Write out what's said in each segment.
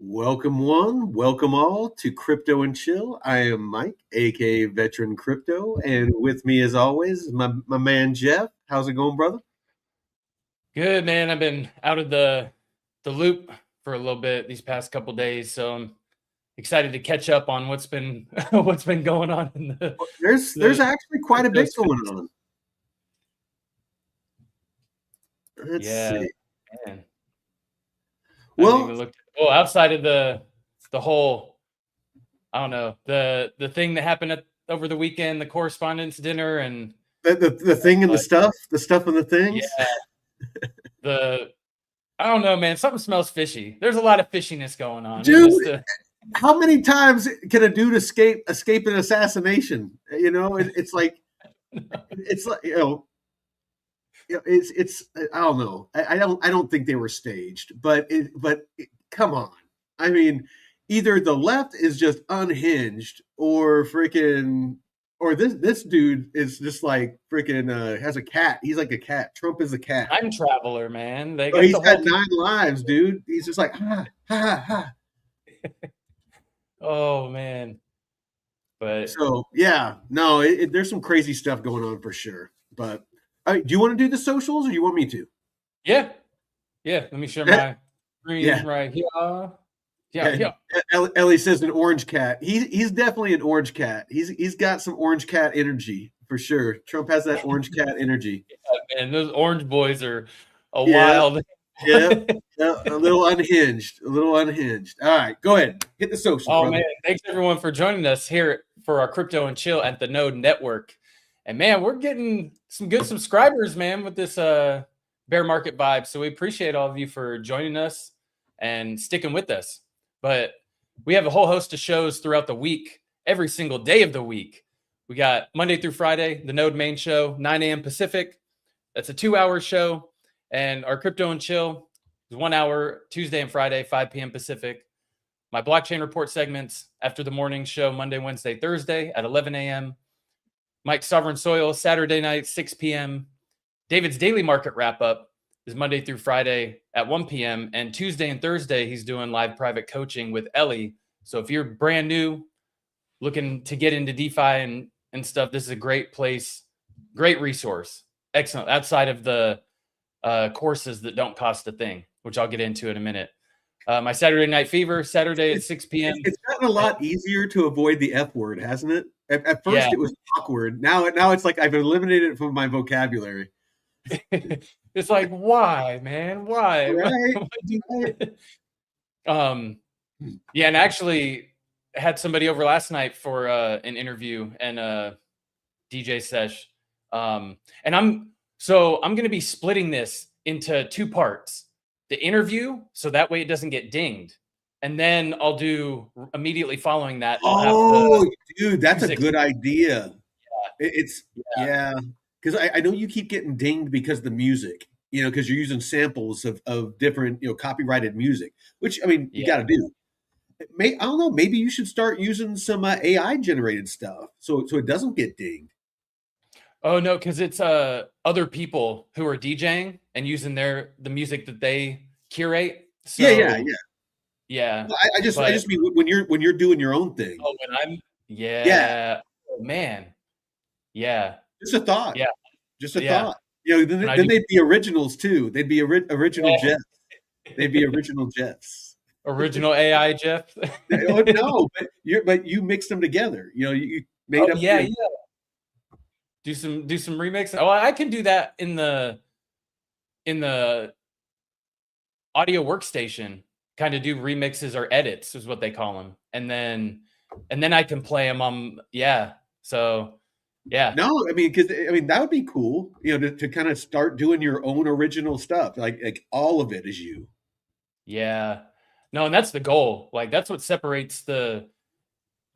Welcome one, welcome all to Crypto and Chill. I am Mike, aka Veteran Crypto, and with me as always is my man Jeff. How's it going, brother? Good, man. I've been out of the loop for a little bit these past couple days, so I'm excited to catch up on what's been going on in the There's actually quite a bit going on. Let's see. Man. Well, outside of the whole, I don't know, the thing that happened over the weekend, the correspondence dinner, and the thing and the stuff and the things. Yeah. I don't know, man. Something smells fishy. There's a lot of fishiness going on. Dude, how many times can a dude escape an assassination? You know, it's like it's I don't know. I don't think they were staged, but come on. I mean, either the left is just unhinged or this dude is just like freaking has a cat. He's like a cat. Trump is a cat. Time traveler, man. He's got 9 lives, dude. He's just like ha ha ha. Oh man. But so yeah, no, there's some crazy stuff going on for sure. But do you want to do the socials or do you want me to? Yeah. Let me share my screen right here. Yeah. Ellie says an orange cat. He's definitely an orange cat. He's got some orange cat energy for sure. Trump has that orange cat energy. Yeah, man, those orange boys are wild. Yeah, a little unhinged. All right, go ahead. Hit the social. Oh, brother. Man, thanks everyone for joining us here for our Crypto and Chill at the Node Network. And man, we're getting some good subscribers, man, with this bear market vibe. So we appreciate all of you for joining us and sticking with us. But we have a whole host of shows throughout the week, every single day of the week. We got Monday through Friday, the Node Main Show, 9 a.m. Pacific. That's a 2-hour show. And our Crypto and Chill is 1 hour, Tuesday and Friday, 5 p.m. Pacific. My blockchain report segments after the morning show, Monday, Wednesday, Thursday at 11 a.m. Mike's Sovereign Soil, Saturday night, 6 p.m. David's Daily Market Wrap-Up is Monday through Friday at 1 p.m. And Tuesday and Thursday, he's doing live private coaching with Ellie. So if you're brand new, looking to get into DeFi and stuff, this is a great place, great resource. Excellent. Outside of the courses that don't cost a thing, which I'll get into in a minute. My Saturday Night Fever, Saturday at 6 p.m. It's gotten a lot easier to avoid the F word, hasn't it? At first, It was awkward. Now it's like I've eliminated it from my vocabulary. It's like, why, man? Why? Right. Yeah, and actually had somebody over last night for an interview and a DJ sesh. And I'm going to be splitting this into 2 parts. The interview, so that way it doesn't get dinged. And then I'll do immediately following that. Dude, that's a good idea. Yeah. Because I know you keep getting dinged because of the music, because you're using samples of different, copyrighted music, which, I mean, you got to do. I don't know, maybe you should start using some AI generated stuff so it doesn't get dinged. Oh, no, because it's other people who are DJing and using the music that they curate. So, yeah. Well, I just mean when you're doing your own thing. Oh, when I'm Oh, man. Yeah. Just a thought. Yeah. Just a thought. Then they'd be originals too. They'd be original Jeffs. They'd be original Jeffs. Original AI Jeff. No, but you mixed them together. You made up. Yeah. Do some remix. Oh, I can do that in the audio workstation, kind of do remixes or edits is what they call them. And then I can play them on, So yeah. No, I mean, because that would be cool, to kind of start doing your own original stuff, like all of it is you. Yeah. No, and that's the goal. Like that's what separates the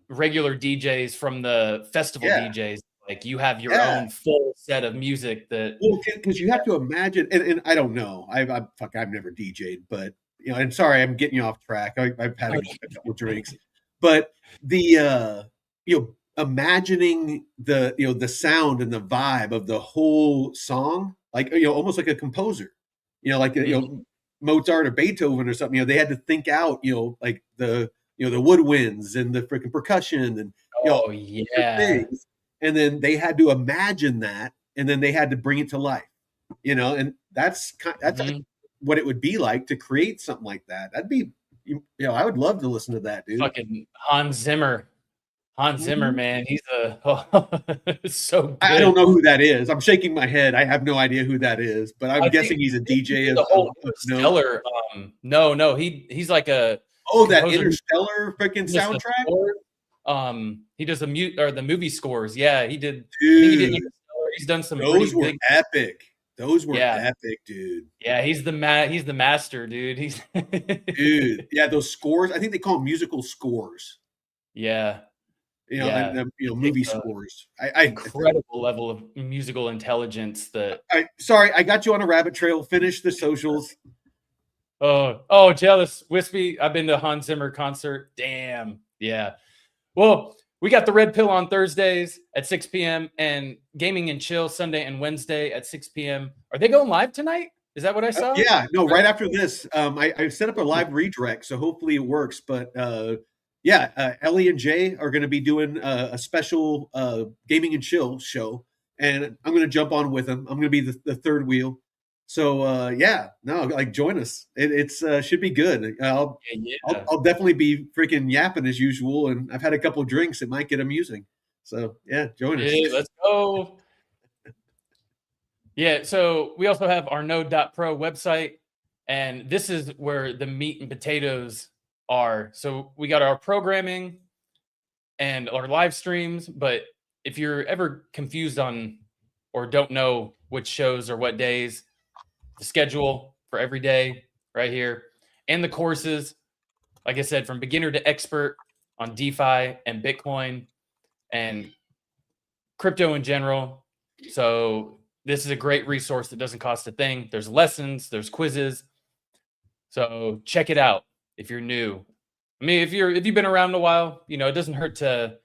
regular DJs from the festival DJs. Like you have your own full set of music that. Well, because you have to imagine, and I don't know, I've never DJ'd, but and sorry, I'm getting you off track. I've had a couple drinks, but the imagining the sound and the vibe of the whole song, like almost like a composer, like Mozart or Beethoven or something. They had to think out like the woodwinds and the freaking percussion and things, and then they had to imagine that, and then they had to bring it to life, and that's like what it would be like to create something like that. That'd be, I would love to listen to that, dude. Fucking Hans Zimmer, man, he's so good. I don't know who that is. I'm shaking my head. I have no idea who that is, but I'm guessing he's a DJ. The whole Interstellar. No, he's like a that Interstellar freaking soundtrack. He does the movie scores. Yeah, he did. Dude, he did Interstellar. He's done some. Those were epic. Those were epic, dude. Yeah, he's the master, dude. Dude. Yeah, those scores. I think they call them musical scores. Yeah. Movie scores. Incredible level of musical intelligence. Sorry, I got you on a rabbit trail. Finish the socials. Oh, jealous, Wispy. I've been to Hans Zimmer concert. Damn. Yeah. Well, we got the Red Pill on Thursdays at 6 p.m. and Gaming and Chill Sunday and Wednesday at 6 p.m. Are they going live tonight? Is that what I saw? Yeah. No, right after this. I set up a live redirect, so hopefully it works. But Ellie and Jay are going to be doing a special Gaming and Chill show, and I'm going to jump on with them. I'm going to be the third wheel. So join us. It's should be good. I'll definitely be freaking yapping as usual, and I've had a couple of drinks. It might get amusing. So join us. Let's go. Yeah. So we also have our Node.pro website, and this is where the meat and potatoes are. So we got our programming and our live streams, but if you're ever confused on or don't know which shows or what days, the schedule for every day right here, and the courses, like I said, from beginner to expert on DeFi and Bitcoin and crypto in general. So this is a great resource that doesn't cost a thing. There's lessons, there's quizzes. So check it out if you're new. I mean, if you've been around a while, it doesn't hurt to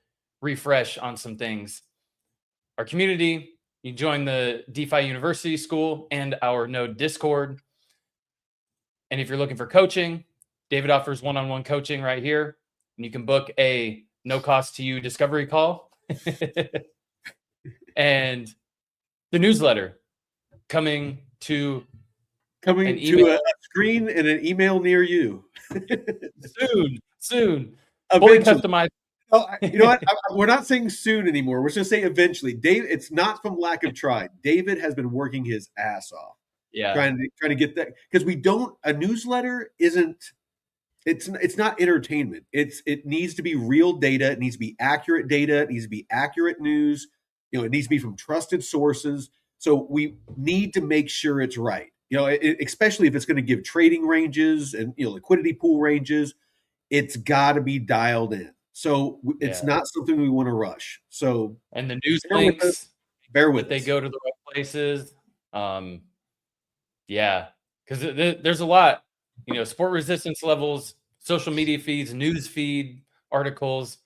refresh on some things. Our community, you join the DeFi University School and our Node Discord. And if you're looking for coaching, David offers one-on-one coaching right here. And you can book a no-cost to you discovery call. And the newsletter coming to a screen and an email near you. Soon. Fully customized. Oh, you know what? We're not saying soon anymore. We're just going to say eventually. Dave, it's not from lack of try. David has been working his ass off. Yeah. Trying to get that, because a newsletter isn't, it's not entertainment. It needs to be real data. It needs to be accurate data. It needs to be accurate news. It needs to be from trusted sources. So we need to make sure it's right. Especially if it's going to give trading ranges and liquidity pool ranges, it's got to be dialed in. So it's not something we want to rush. So, and the news links, bear with they go to the right places. Because there's a lot, support resistance levels, social media feeds, news feed, articles.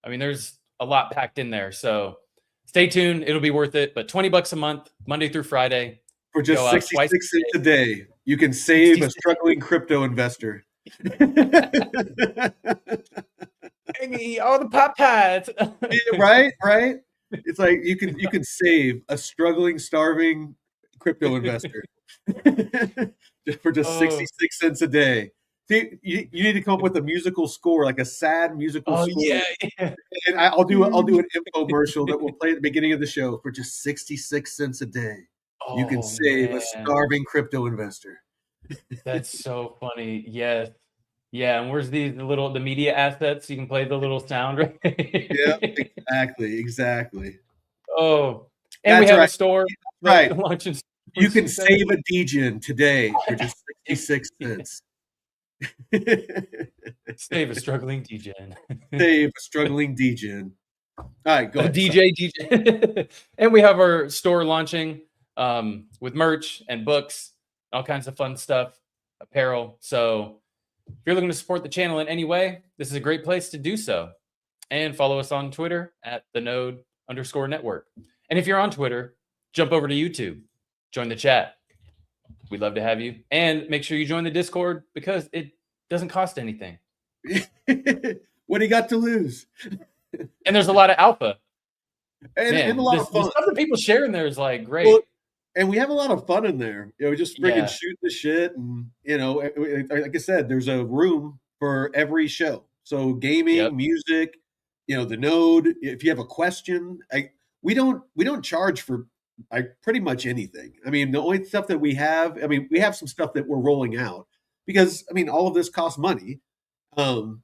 I mean, there's a lot packed in there. So stay tuned. It'll be worth it. But $20 a month, Monday through Friday. For just 66 cents a day, you can save a struggling crypto investor. Maybe all the pop pads. right. It's like you can save a struggling, starving crypto investor for just 66 cents a day. See, you need to come up with a musical score, like a sad musical score. Yeah. And I'll do an infomercial that we'll play at the beginning of the show for just 66 cents a day. You can save a starving crypto investor. That's so funny. Yes. Yeah. And where's the media assets? You can play the little sound, right? Yeah, exactly. Oh, and we That's have a right. store Right. that launches. You can save a degen today for just 66 cents. Save a struggling degen. Save a struggling degen. All right, go ahead. DJ. And we have our store launching with merch and books, all kinds of fun stuff, apparel. So if you're looking to support the channel in any way, this is a great place to do so. And follow us on Twitter at @thenode_network. And if you're on Twitter, jump over to YouTube, join the chat. We'd love to have you. And make sure you join the Discord because it doesn't cost anything. What do you got to lose? And there's a lot of alpha. And a lot of fun. The stuff that people share in there is like great. Well, and we have a lot of fun in there. Just freaking shoot the shit. And, like I said, there's a room for every show. So gaming, music, the node. If you have a question, we don't charge for pretty much anything. I mean, the only stuff that we have some stuff that we're rolling out because, all of this costs money. For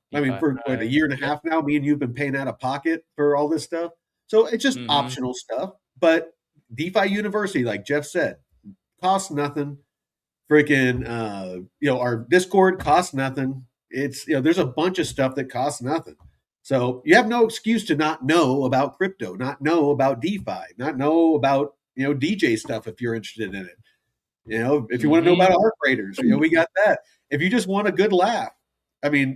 a year and a half now, me and you've been paying out of pocket for all this stuff. So it's just optional stuff. But DeFi University, like Jeff said, costs nothing. Freaking, our Discord costs nothing. It's, there's a bunch of stuff that costs nothing. So you have no excuse to not know about crypto, not know about DeFi, not know about, DJ stuff if you're interested in it. If you want to know about art graders, we got that. If you just want a good laugh,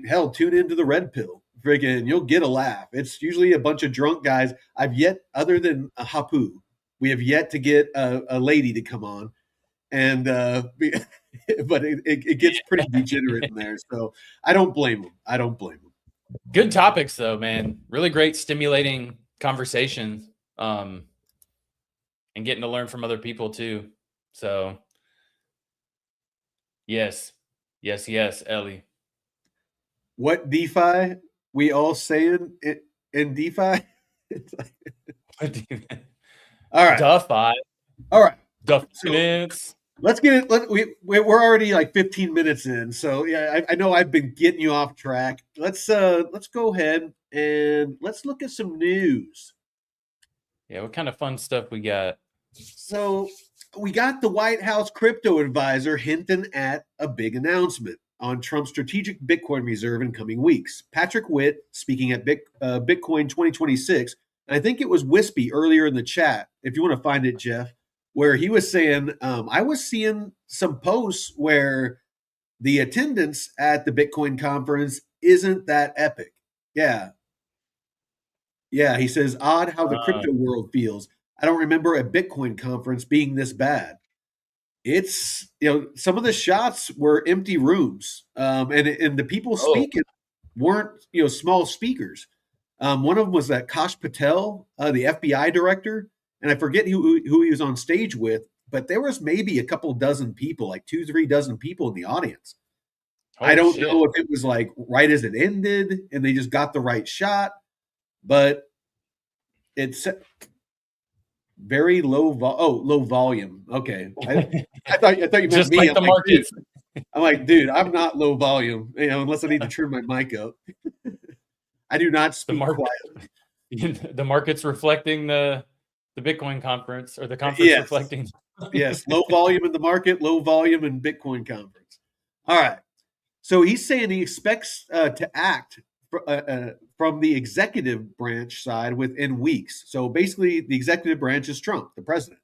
hell, tune into the Red Pill. Friggin', you'll get a laugh. It's usually a bunch of drunk guys. Other than a Hapu, we have yet to get a lady to come on. And, but it gets pretty degenerate in there. So I don't blame them. Good topics though, man. Really great, stimulating conversations. And getting to learn from other people too. So yes, Ellie. What DeFi we all saying in DeFi? All right. DeFi. All right. DeFi. Let's get it. We're already like 15 minutes in, so yeah, I know I've been getting you off track. Let's go ahead and let's look at some news. Yeah, what kind of fun stuff we got? So we got the White House crypto advisor hinting at a big announcement on Trump's strategic Bitcoin reserve in coming weeks. Patrick Witt, speaking at Bitcoin 2026, and I think it was Wispy earlier in the chat, if you want to find it, Jeff, where he was saying, I was seeing some posts where the attendance at the Bitcoin conference isn't that epic. Yeah, he says, odd how the crypto world feels. I don't remember a Bitcoin conference being this bad. It's, some of the shots were empty rooms, and the people speaking weren't, small speakers. One of them was that Kash Patel, the FBI director, and I forget who he was on stage with, but there was maybe a couple dozen people, like 2-3 dozen people in the audience. I don't know if it was like right as it ended and they just got the right shot, but it's very low volume. Okay. I thought you meant just me. Like the markets. I'm like, dude, I'm not low volume, unless I need to turn my mic up. I do not speak quietly. The market's reflecting the Bitcoin conference, or the conference reflecting. Yes, low volume in the market, low volume in Bitcoin conference. All right. So he's saying he expects to act from the executive branch side within weeks. So basically, the executive branch is Trump, the president.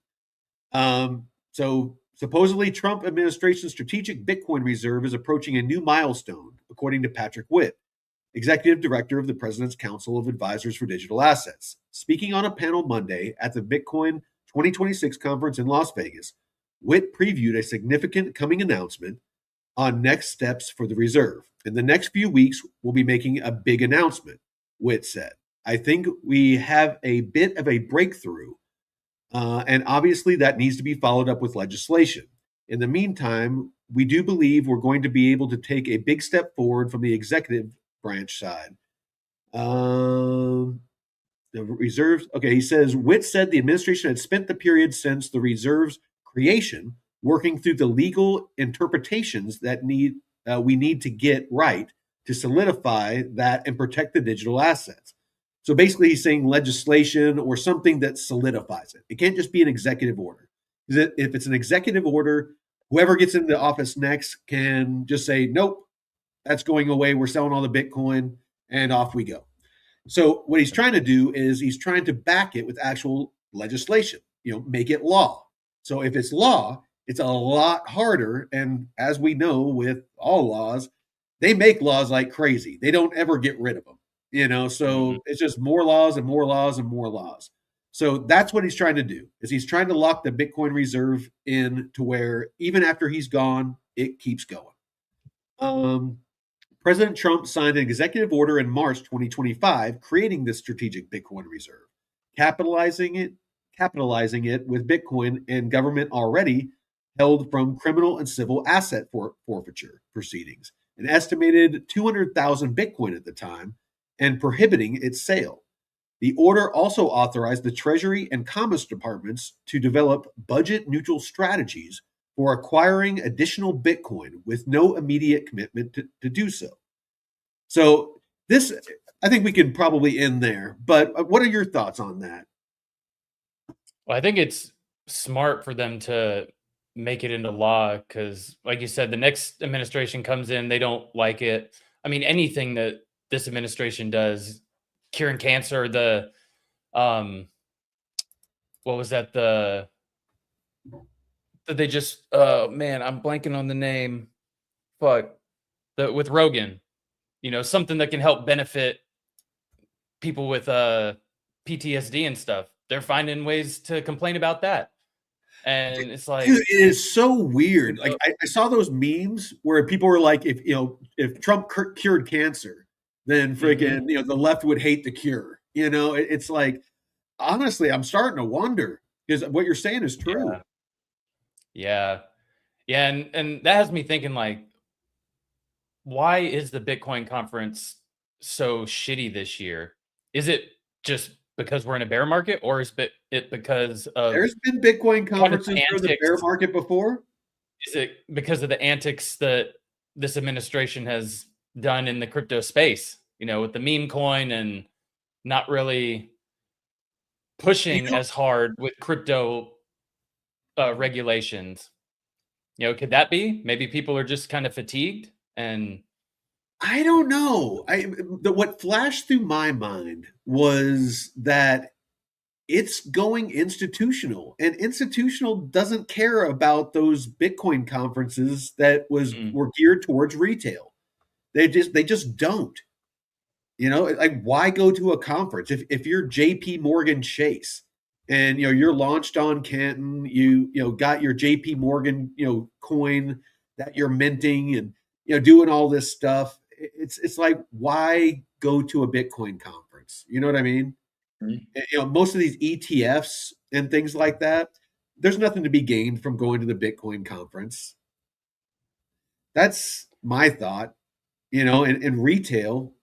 So supposedly, Trump administration's strategic Bitcoin reserve is approaching a new milestone, according to Patrick Witt, executive director of the President's Council of Advisors for Digital Assets. Speaking on a panel Monday at the Bitcoin 2026 conference in Las Vegas, Witt previewed a significant coming announcement on next steps for the reserve. In the next few weeks, we'll be making a big announcement, Witt said. I think we have a bit of a breakthrough, and obviously that needs to be followed up with legislation. In the meantime, we do believe we're going to be able to take a big step forward from the executive branch side. The reserves, he says, Witt said the administration had spent the period since the reserve's creation working through the legal interpretations that we need to get right to solidify that and protect the digital assets. So basically, he's saying legislation or something that solidifies it. It can't just be an executive order. If it's an executive order, whoever gets into office next can just say, nope, that's going away. We're selling all the Bitcoin, and off we go. So what he's trying to do is he's trying to back it with actual legislation, make it law. So if it's law, it's a lot harder. And as we know with all laws, they make laws like crazy. They don't ever get rid of them, so it's just more laws and more laws and more laws. So that's what he's trying to do, is he's trying to lock the Bitcoin reserve in to where even after he's gone, it keeps going. President Trump signed an executive order in March 2025 creating this strategic Bitcoin reserve, capitalizing it with Bitcoin and government already held from criminal and civil asset forfeiture proceedings, an estimated 200,000 Bitcoin at the time, and prohibiting its sale. The order also authorized the Treasury and Commerce departments to develop budget-neutral strategies for acquiring additional Bitcoin with no immediate commitment to do so. So this, I think we could probably end there. But what are your thoughts on that? Well, I think it's smart for them to make it into law because, like you said, the next administration comes in, they don't like it. I mean, anything that this administration does, curing cancer, what was that? They just, man, I'm blanking on the name. Fuck. With Rogan, something that can help benefit people with PTSD and stuff. They're finding ways to complain about that. And it's like, dude, it is so weird. Like I saw those memes where people were like, if Trump cured cancer, then friggin', the left would hate the cure. It's like, honestly, I'm starting to wonder, because what you're saying is true. Yeah. And that has me thinking, like, why is the Bitcoin conference so shitty this year? Is it just because we're in a bear market, or is it because of there's been Bitcoin conferences for the bear market before? Is it because of the antics that this administration has done in the crypto space, with the meme coin and not really pushing as hard with crypto regulations? Could that be? Maybe people are just kind of fatigued, and I don't know. What flashed through my mind was that it's going institutional, and institutional doesn't care about those Bitcoin conferences that were geared towards retail. They just don't. Like, why go to a conference if you're JP Morgan Chase and you're launched on Canton, you got your JP Morgan coin that you're minting and doing all this stuff. It's like, why go to a Bitcoin conference? You know what I mean? Most of these ETFs and things like that, there's nothing to be gained from going to the Bitcoin conference. That's my thought. In retail.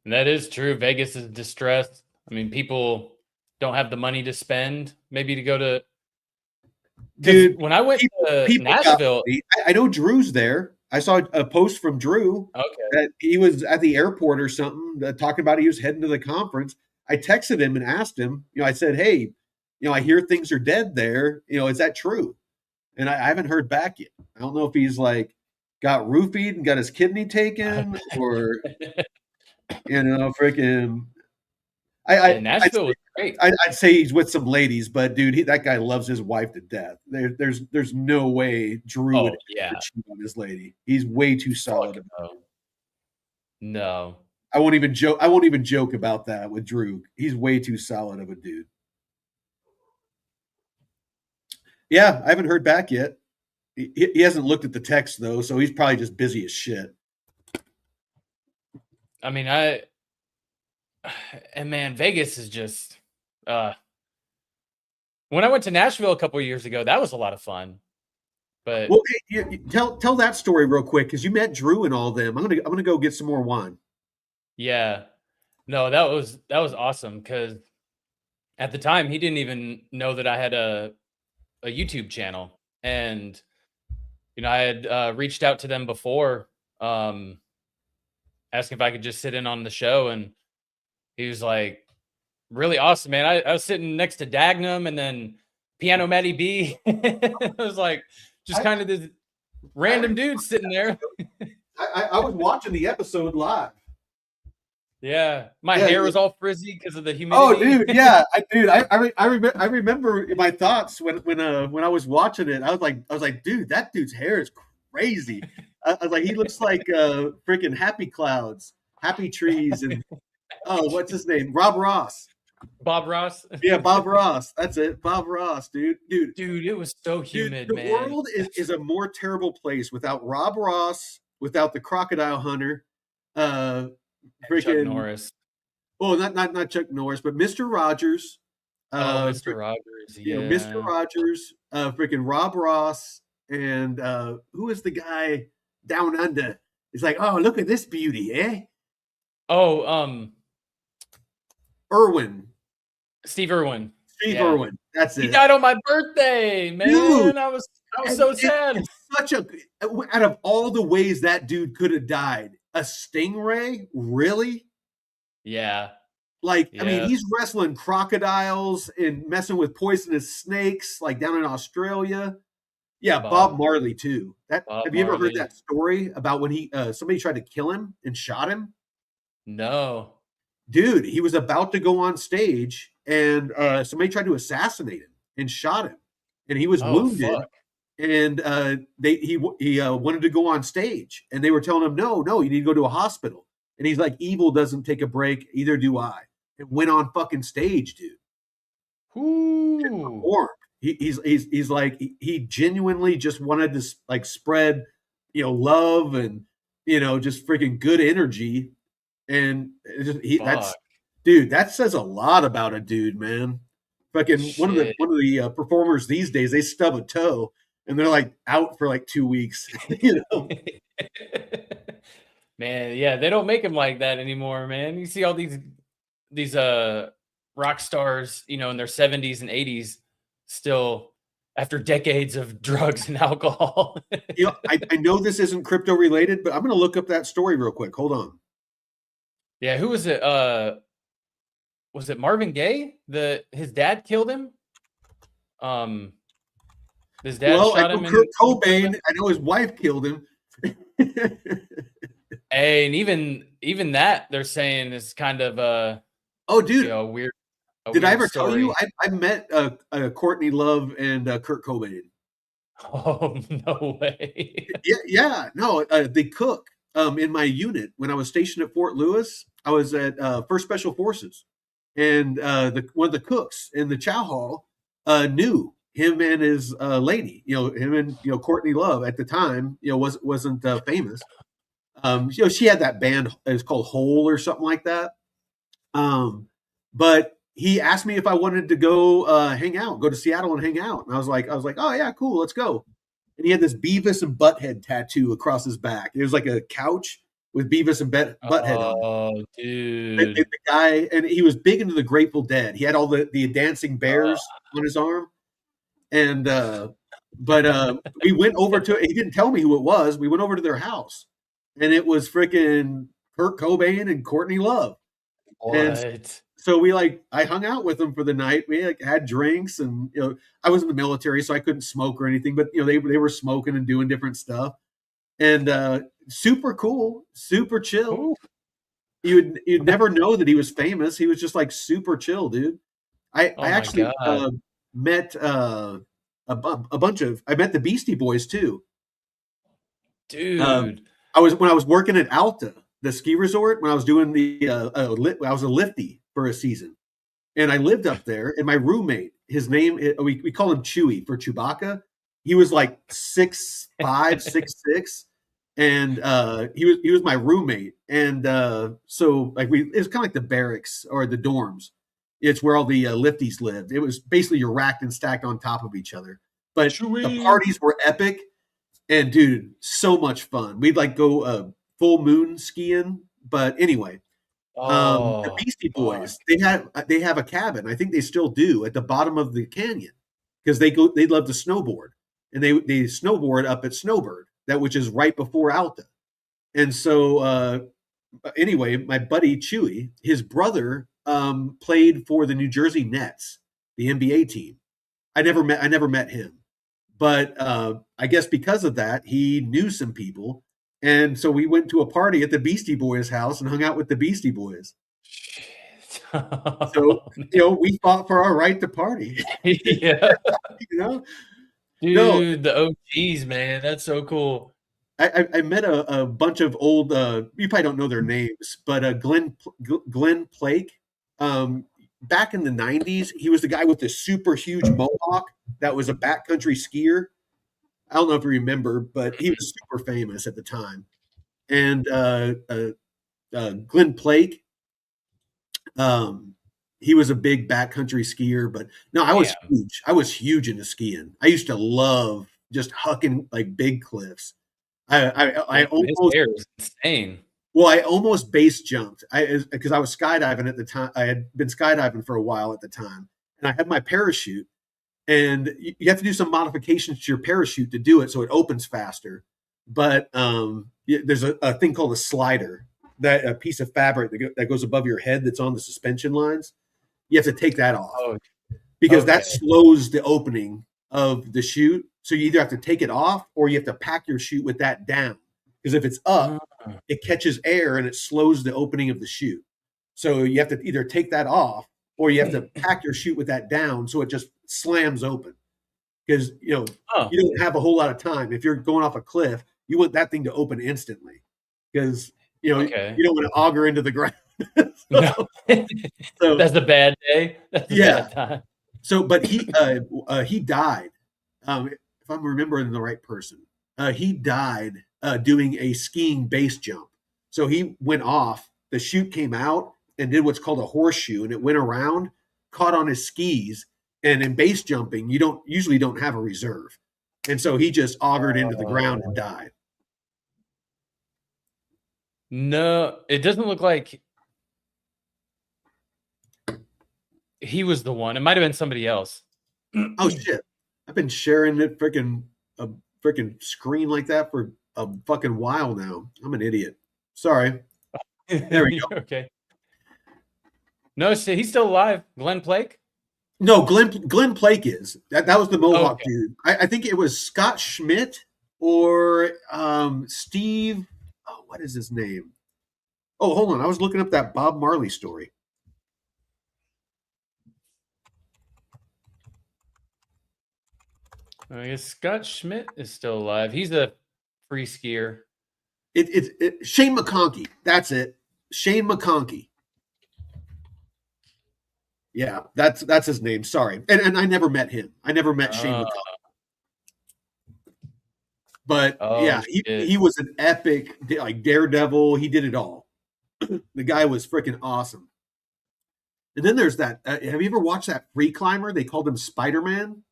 And that is true. Vegas is distressed. I mean, people don't have the money to spend, maybe to go to. Dude, when I went to Nashville, I know Drew's there. I saw a post from Drew that he was at the airport or something, talking about he was heading to the conference. I texted him and asked him, I said, hey, I hear things are dead there. Is that true? And I haven't heard back yet. I don't know if he's like got roofied and got his kidney taken or, freaking. Nashville was great. I'd say he's with some ladies, but dude, that guy loves his wife to death. There's no way Drew would cheat on his lady. He's way too solid. No. I won't even joke about that with Drew. He's way too solid of a dude. Yeah, I haven't heard back yet. He hasn't looked at the text though, so he's probably just busy as shit. I mean, and man, Vegas is just. When I went to Nashville a couple of years ago, that was a lot of fun. But tell that story real quick, because you met Drew and all them. I'm gonna go get some more wine. Yeah, no, that was awesome, because at the time he didn't even know that I had a YouTube channel. and I had reached out to them before, asking if I could just sit in on the show, and he was like, really awesome, man. I was sitting next to Dagnum and then Piano Matty B. I was like, just kind of this random dude sitting there. I was watching the episode live. Yeah, my hair was all frizzy because of the humidity. Oh, dude, yeah, I remember my thoughts when I was watching it. I was like, dude, that dude's hair is crazy. I was like, he looks like freaking Happy Clouds, Happy Trees, and what's his name? Bob Ross. Yeah, Bob Ross. That's it, Bob Ross, dude. It was so humid, dude, man. The world is a more terrible place without Rob Ross, without the Crocodile Hunter, freaking Chuck Norris. Oh, not Chuck Norris, but Mr. Rogers. Mr. Rogers, yeah. Mr. Rogers, freaking Rob Ross, and who is the guy down under? He's like, oh, look at this beauty, eh? Oh, Irwin. Steve Irwin. Irwin. That's it. He died on my birthday, man. Dude, I was so sad. Out of all the ways that dude could have died, a stingray, really? Yeah. I mean, he's wrestling crocodiles and messing with poisonous snakes, like down in Australia. Yeah, Bob Marley too. Have you ever heard that story about when somebody tried to kill him and shot him? No. Dude, he was about to go on stage and somebody tried to assassinate him and shot him, and he was wounded. Fuck. And he wanted to go on stage, and they were telling him, no, you need to go to a hospital. And he's like, evil doesn't take a break, either do I. And went on fucking stage, dude. Ooh. He's like, he genuinely just wanted to like spread, love and just freaking good energy. And dude, that says a lot about a dude, man. Fucking one of the performers these days, they stub a toe and they're like out for like 2 weeks. Man, yeah, they don't make them like that anymore, man. You see all these rock stars, in their 70s and 80s, still after decades of drugs and alcohol. I know this isn't crypto related, but I'm going to look up that story real quick. Hold on. Yeah, who was it? Was it Marvin Gaye? His dad killed him. His dad shot him. Kurt Cobain. I know his wife killed him. Hey, and even that they're saying is kind of weird. Did I ever tell you I met Courtney Love and Kurt Cobain? Oh, no way. No, they cook in my unit when I was stationed at Fort Lewis. I was at First Special Forces, and one of the cooks in the chow hall knew him and his lady. Him and Courtney Love at the time wasn't famous. She had that band. It was called Hole or something like that. But he asked me if I wanted to go hang out, go to Seattle and hang out. And I was like, oh yeah, cool, let's go. And he had this Beavis and Butthead tattoo across his back. It was like a couch with Beavis and Butthead on it. Oh, dude. And the guy, and he was big into the Grateful Dead. He had all the dancing bears on his arm. And but we went over to, he didn't tell me who it was. We went over to their house, and it was freaking Kurt Cobain and Courtney Love. What? And so I hung out with them for the night. We had drinks, and I was in the military, so I couldn't smoke or anything. But they were smoking and doing different stuff, and super cool, super chill. Ooh. You'd never know that he was famous. He was just like super chill, dude. I actually met a bunch of. I met the Beastie Boys too, dude. When I was working at Alta, the ski resort, when I was doing I was a lifty for a season, and I lived up there. And my roommate, his name, we call him Chewy for Chewbacca. He was like 6'5", 6'6", and he was my roommate. And so it was kind of like the barracks or the dorms. It's where all the lifties lived. It was basically you're racked and stacked on top of each other. But the parties were epic, and dude, so much fun. We'd go full moon skiing. But anyway, the Beastie Boys, they have a cabin. I think they still do at the bottom of the canyon because they love to snowboard. and they snowboard up at Snowbird, which is right before Alta. And so anyway, my buddy Chewy, his brother played for the New Jersey Nets, the NBA team. I never met him, but I guess because of that, he knew some people, and so we went to a party at the Beastie Boys' house and hung out with the Beastie Boys. So we fought for our right to party. Yeah, dude, no, the OGs, man, that's so cool. I met a bunch of old. You probably don't know their names, but Glenn Plake. Back in the 90s, he was the guy with the super huge mohawk that was a backcountry skier. I don't know if you remember, but he was super famous at the time. And Glenn Plake, he was a big backcountry skier. But no, I was huge. I was huge into skiing. I used to love just hucking like big cliffs. I almost is insane. Well, I almost base jumped because I was skydiving at the time. I had been skydiving for a while at the time, and I had my parachute. And you have to do some modifications to your parachute to do it so it opens faster. But there's a thing called a slider, that a piece of fabric that goes above your head that's on the suspension lines. You have to take that off because that slows the opening of the chute. So you either have to take it off or you have to pack your chute with that down. Because if it's up, it catches air and it slows the opening of the chute. So you have to either take that off or you have to pack your chute with that down so it just slams open. Because you don't have a whole lot of time. If you're going off a cliff, you want that thing to open instantly. Because you don't want to auger into the ground. So that's a bad day. That's a bad time. So, but he died. If I'm remembering the right person, he died doing a skiing base jump. So he went off, the chute came out and did what's called a horseshoe, and it went around, caught on his skis. And in base jumping, you usually don't have a reserve. And so he just augered into the ground and died. No, it doesn't look like he was the one. It might have been somebody else. Oh shit. I've been sharing a freaking screen like that for a fucking while now. I'm an idiot. Sorry. There we go. Okay. No, he's still alive. Glenn Plake? No, Glenn Plake is. That was the Mohawk dude. I think it was Scott Schmidt or Steve. Oh, what is his name? Oh, hold on. I was looking up that Bob Marley story. I guess Scott Schmidt is still alive. He's a free skier. It's Shane McConkey. That's it. Shane McConkey. Yeah, that's his name. Sorry. And I never met him. I never met Shane McConkey. But he was an epic, like Daredevil. He did it all. The guy was freaking awesome. And then there's that. Have you ever watched that free climber? They called him Spider-Man.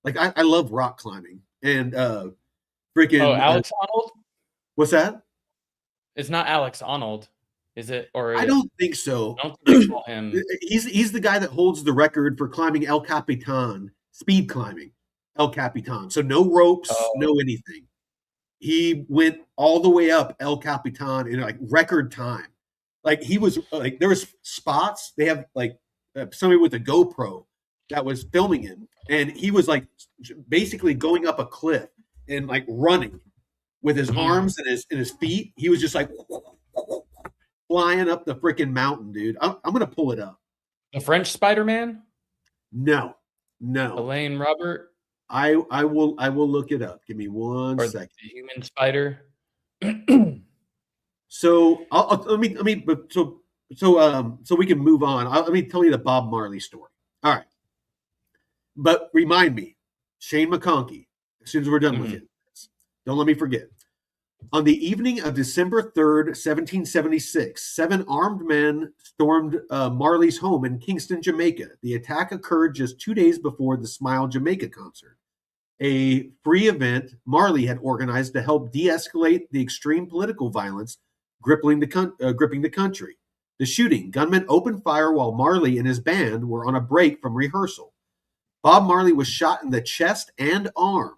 Like I love rock climbing and freaking. Oh, Alex Honnold. What's that? It's not Alex Honnold, is it? Or I don't think so. I don't think they call him. He's the guy that holds the record for climbing El Capitan, speed climbing El Capitan. So no ropes, no anything. He went all the way up El Capitan in like record time. Like he was like there was spots. They have like somebody with a GoPro that was filming him, and he was like basically going up a cliff and like running with his arms and his feet. He was just like flying up the freaking mountain, dude. I'm gonna pull it up. The French Spider-Man? No. Elaine Robert? I will look it up. Give me one second. The human spider. So so we can move on. Let me tell you the Bob Marley story. All right. But remind me, Shane McConkey, as soon as we're done with it. Don't let me forget. On the evening of December 3rd, 1776, 7 armed men stormed Marley's home in Kingston, Jamaica. The attack occurred just 2 days before the Smile Jamaica concert, a free event Marley had organized to help de-escalate the extreme political violence gripping the country. The shooting, gunmen opened fire while Marley and his band were on a break from rehearsal. Bob Marley was shot in the chest and arm.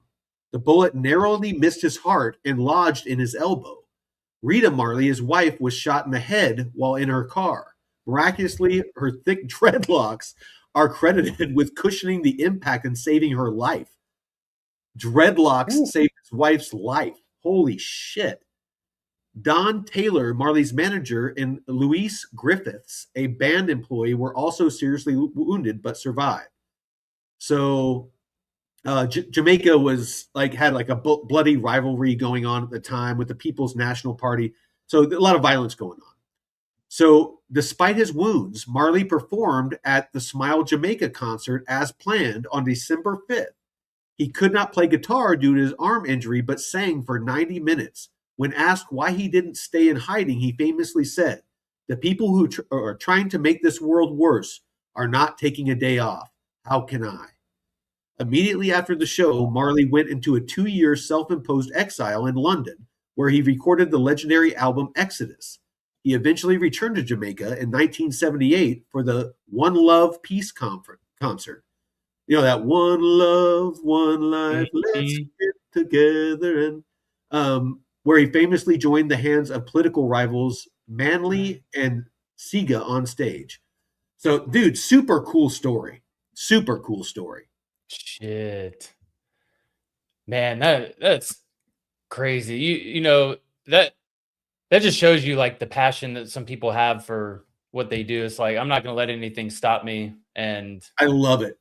The bullet narrowly missed his heart and lodged in his elbow. Rita Marley, his wife, was shot in the head while in her car. Miraculously, her thick dreadlocks are credited with cushioning the impact and saving her life. Dreadlocks saved his wife's life. Holy shit. Don Taylor, Marley's manager, and Louise Griffiths, a band employee, were also seriously wounded but survived. So Jamaica was had a bloody rivalry going on at the time with the People's National Party. So a lot of violence going on. So despite his wounds, Marley performed at the Smile Jamaica concert as planned on December 5th. He could not play guitar due to his arm injury, but sang for 90 minutes. When asked why he didn't stay in hiding, he famously said, "The people who are trying to make this world worse are not taking a day off. How can I?" Immediately after the show, Marley went into a 2-year self-imposed exile in London, where he recorded the legendary album Exodus. He eventually returned to Jamaica in 1978 for the One Love Peace concert. You know, that one love, one life, let's get together. And where he famously joined the hands of political rivals Manley and Sega on stage. So, dude, super cool story. Super cool story. Shit. Man, that's crazy. You know, that just shows you like the passion that some people have for what they do. It's like, I'm not going to let anything stop me. And I love it.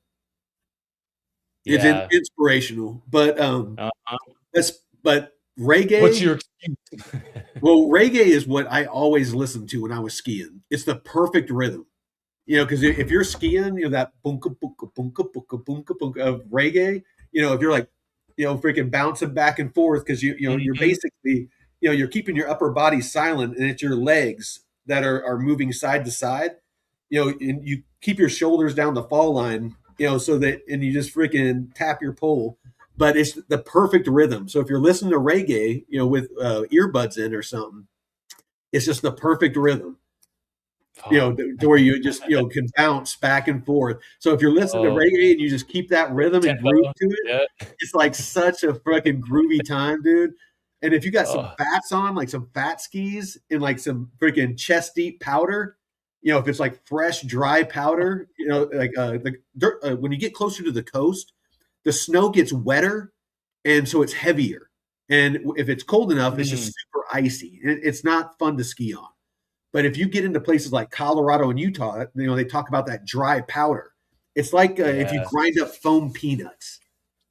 It's inspirational, but but reggae. What's your excuse? Well, reggae is what I always listened to when I was skiing. It's the perfect rhythm, you know, because if you're skiing, you know, that bunka bunka bunka bunka bunka bunka of reggae, you know, if you're like, you know, freaking bouncing back and forth because you know you're basically, you know, you're keeping your upper body silent and it's your legs that are moving side to side, you know, and you keep your shoulders down the fall line, you know, so that, and you just freaking tap your pole, but it's the perfect rhythm. So if you're listening to reggae, you know, with earbuds in or something, it's just the perfect rhythm, you know, to where you just, you know, can bounce back and forth. So if you're listening to reggae and you just keep that rhythm and groove to it, it's like such a freaking groovy time, dude. And if you got some fats on, like some fat skis and like some freaking chest deep powder, you know, if it's like fresh, dry powder, you know, like the dirt, when you get closer to the coast, the snow gets wetter, and so it's heavier. And if it's cold enough, it's just super icy. It's not fun to ski on. But if you get into places like Colorado and Utah, you know, they talk about that dry powder. It's like if you grind up foam peanuts.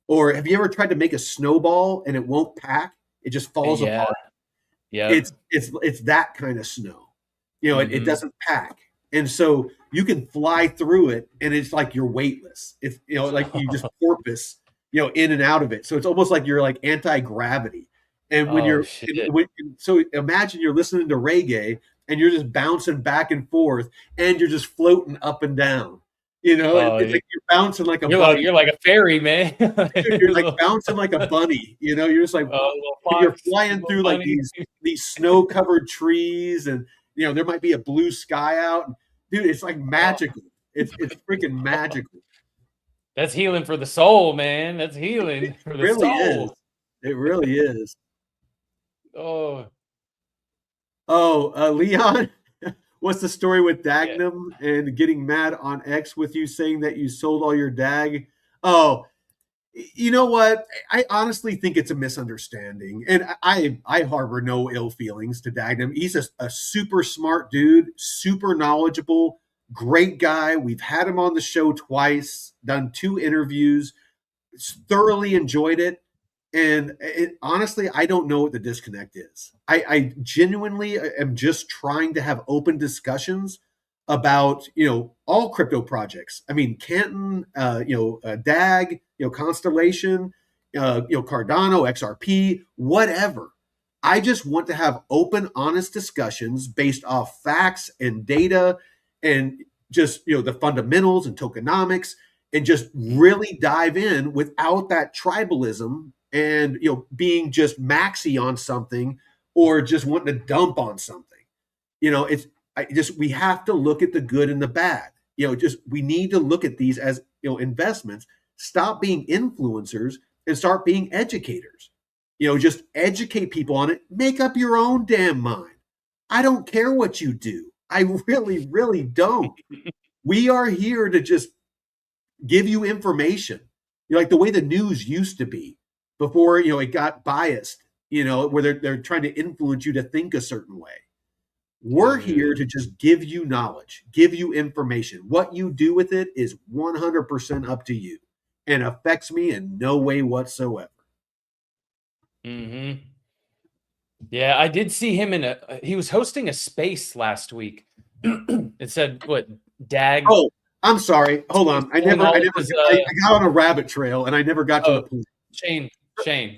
Or have you ever tried to make a snowball and it won't pack? It just falls apart. Yeah, it's that kind of snow. You know, it doesn't pack. And so you can fly through it and it's like you're weightless. It's, you know, like you just porpoise, you know, in and out of it. So it's almost like you're like anti-gravity. And when so imagine you're listening to reggae and you're just bouncing back and forth and you're just floating up and down. You know, it's like you're bouncing like a bunny. You're like a fairy, man. You're like bouncing like a bunny. You know, you're just like you're flying through like these snow-covered trees, and you know there might be a blue sky out. Dude, it's like magical. It's freaking magical. That's healing for the soul, man. That's healing for the soul. It really is. Leon, what's the story with Dagnum and getting mad on X with you saying that you sold all your DAG? Oh, you know what? I honestly think it's a misunderstanding. And I harbor no ill feelings to Dagnum. He's a super smart dude, super knowledgeable, great guy. We've had him on the show twice, done 2 interviews, thoroughly enjoyed it. And honestly, I don't know what the disconnect is. I genuinely am just trying to have open discussions about, you know, all crypto projects. I mean, Canton, DAG, you know, Constellation, you know, Cardano, XRP, whatever. I just want to have open, honest discussions based off facts and data and just, you know, the fundamentals and tokenomics, and just really dive in without that tribalism and, you know, being just maxi on something or just wanting to dump on something. You know, we have to look at the good and the bad. You know, we need to look at these as, you know, investments, stop being influencers and start being educators. Just educate people on it. Make up your own damn mind. I don't care what you do. I really, really don't. We are here to just give you information. Like the way the news used to be before, it got biased, where they're trying to influence you to think a certain way. We're here to just give you knowledge, give you information. What you do with it is 100% up to you and affects me in no way whatsoever. Mm-hmm. Yeah, I did see him he was hosting a space last week. It said, what, DAG? Oh, I'm sorry. Hold on. I got on a rabbit trail and I never got to the point. Shane.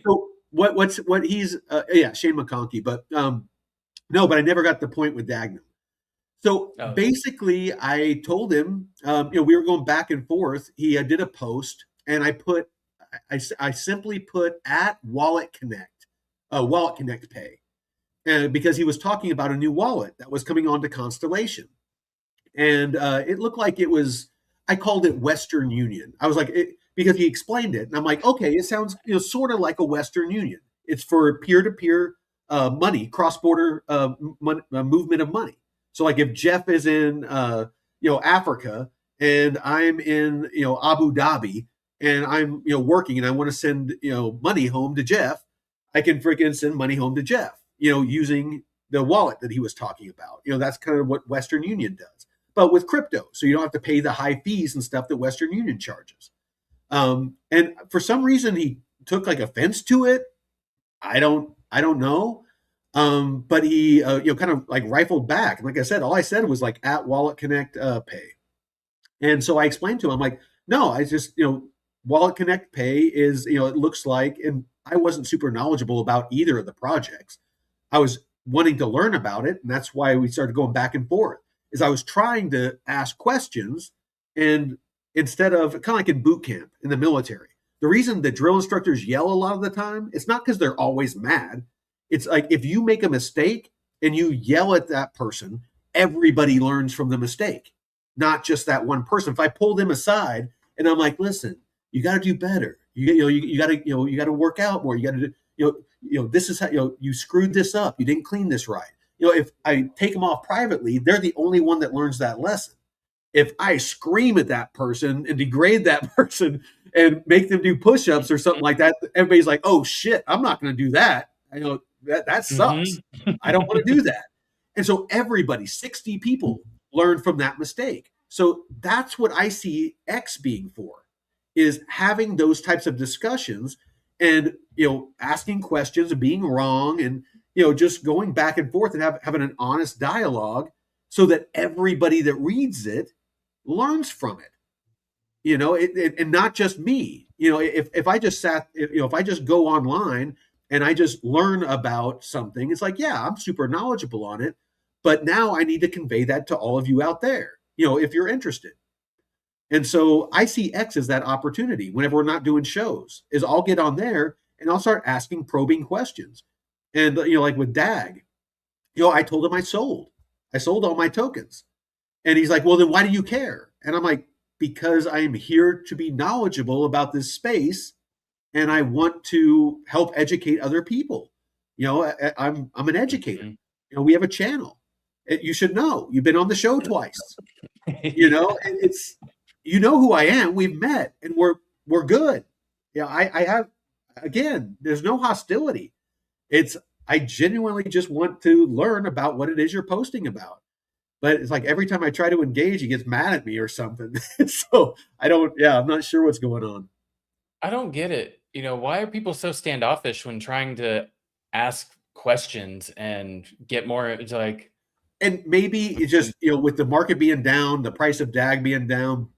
So what he's, Shane McConkey, but no, but I never got the point with Dagnum. So basically I told him, we were going back and forth. He did a post and I simply put at Wallet Connect Pay. Because he was talking about a new wallet that was coming onto Constellation. And it looked like I called it Western Union. I was like, because he explained it. And I'm like, okay, it sounds sort of like a Western Union. It's for peer-to-peer money, cross-border movement of money. So like if Jeff is in, Africa and I'm in, Abu Dhabi and I'm, working and I want to send, money home to Jeff, I can freaking send money home to Jeff, using the wallet that he was talking about. That's kind of what Western Union does, but with crypto. So you don't have to pay the high fees and stuff that Western Union charges. And for some reason he took like offense to it. I don't know. But he, kind of like rifled back. And like I said, all I said was like at Wallet Connect Pay. And so I explained to him, I'm like, no, I just, Wallet Connect Pay is, it looks like, and I wasn't super knowledgeable about either of the projects. I was wanting to learn about it. And that's why we started going back and forth, is I was trying to ask questions. And instead of kind of like in boot camp in the military, the reason the drill instructors yell a lot of the time, it's not because they're always mad. It's like if you make a mistake and you yell at that person, everybody learns from the mistake, not just that one person. If I pull them aside and I'm like, listen, you got to do better. You got to work out more. You got to do, this is how, you screwed this up. You didn't clean this right. If I take them off privately, they're the only one that learns that lesson. If I scream at that person and degrade that person and make them do push-ups or something like that, everybody's like, oh shit, I'm not going to do that. That sucks. Mm-hmm. I don't want to do that. And so everybody, 60 people learned from that mistake. So that's what I see X being for, is having those types of discussions and, asking questions and being wrong and, just going back and forth and having an honest dialogue so that everybody that reads it learns from it, and not just me. If I just if I just go online and I just learn about something, it's like, yeah, I'm super knowledgeable on it, but now I need to convey that to all of you out there, if you're interested. And so I see X as that opportunity whenever we're not doing shows, is I'll get on there and I'll start asking probing questions. And, like with DAG, I told him I sold all my tokens. And he's like, well, then why do you care? And I'm like, because I am here to be knowledgeable about this space and I want to help educate other people. I'm an educator. Mm-hmm. We have a channel. You should know. You've been on the show twice. And it's, who I am. We've met and we're good. I have, again, there's no hostility. I genuinely just want to learn about what it is you're posting about. But it's like every time I try to engage, he gets mad at me or something. So I'm not sure what's going on. I don't get it. Why are people so standoffish when trying to ask questions and get more? It's like, and maybe it's just, with the market being down, the price of DAG being down,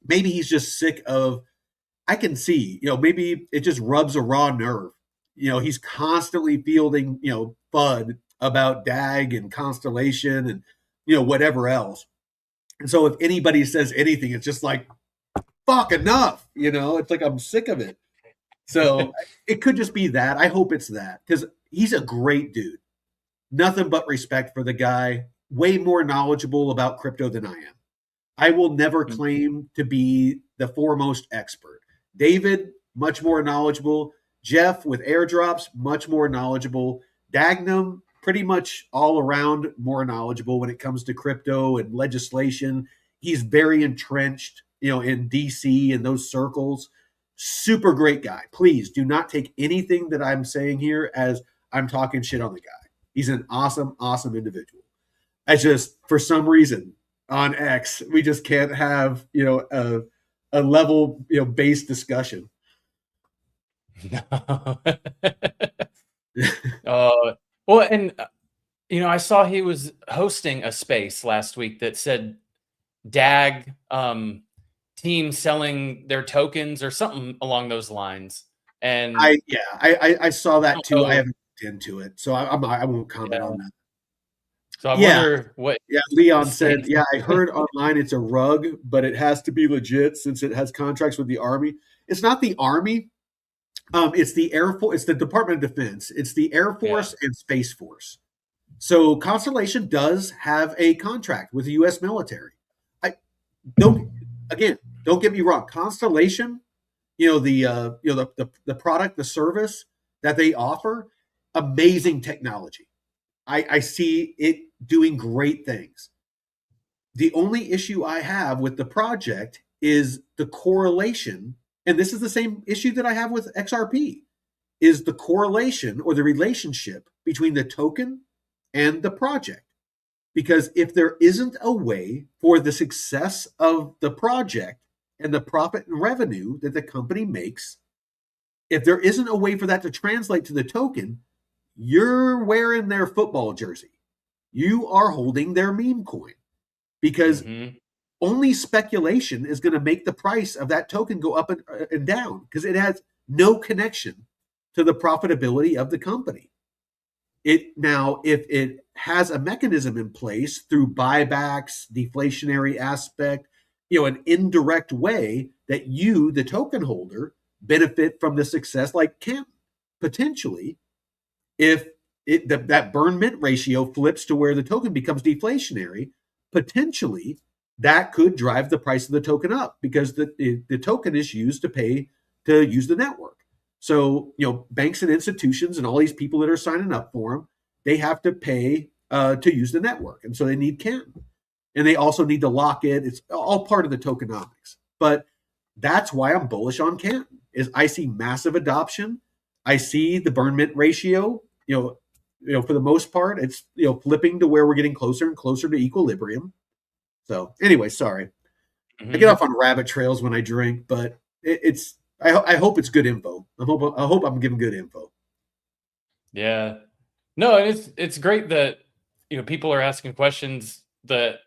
maybe he's just sick of, I can see, maybe it just rubs a raw nerve. He's constantly fielding, FUD about DAG and Constellation and, whatever else. And so if anybody says anything, it's just like, fuck, enough. It's like, I'm sick of it. So it could just be that. I hope it's that, because he's a great dude. Nothing but respect for the guy. Way more knowledgeable about crypto than I am. I will never claim to be the foremost expert. David much more knowledgeable. Jeff with airdrops, much more knowledgeable. Dagnum, pretty much all around more knowledgeable when it comes to crypto and legislation. He's very entrenched, in DC and those circles. Super great guy. Please do not take anything that I'm saying here as I'm talking shit on the guy. He's an awesome, awesome individual. I just, for some reason, on X, we just can't have, a level, based discussion. No. Well, and I saw he was hosting a space last week that said DAG team selling their tokens or something along those lines. And I saw that too. I haven't looked into it, so I won't comment on that. So I wonder what. Yeah, Leon said. Yeah, I heard online it's a rug, but it has to be legit since it has contracts with the Army. It's not the Army. It's the Air Force. It's the Department of Defense. It's the Air Force and Space Force. So Constellation does have a contract with the U.S. military. Don't get me wrong. Constellation, the product, the service that they offer, amazing technology. I see it doing great things. The only issue I have with the project is the correlation, and this is the same issue that I have with XRP, is the correlation or the relationship between the token and the project. Because if there isn't a way for the success of the project and the profit and revenue that the company makes, if there isn't a way for that to translate to the token, you're wearing their football jersey. You are holding their meme coin, because only speculation is going to make the price of that token go up and down, because it has no connection to the profitability of the company. If it has a mechanism in place through buybacks, deflationary aspect, an indirect way that you, the token holder, benefit from the success, like Kemp, potentially, if that burn mint ratio flips to where the token becomes deflationary, potentially that could drive the price of the token up, because the token is used to pay to use the network. So, banks and institutions and all these people that are signing up for them, they have to pay to use the network. And so they need Canton. And they also need to lock it. It's all part of the tokenomics. But that's why I'm bullish on Canton, is I see massive adoption. I see the burn mint ratio, for the most part, it's, flipping to where we're getting closer and closer to equilibrium. So anyway, sorry. I get off on rabbit trails when I drink, but I hope it's good info. I hope I'm giving good info. Yeah. No, and it's great that people are asking questions that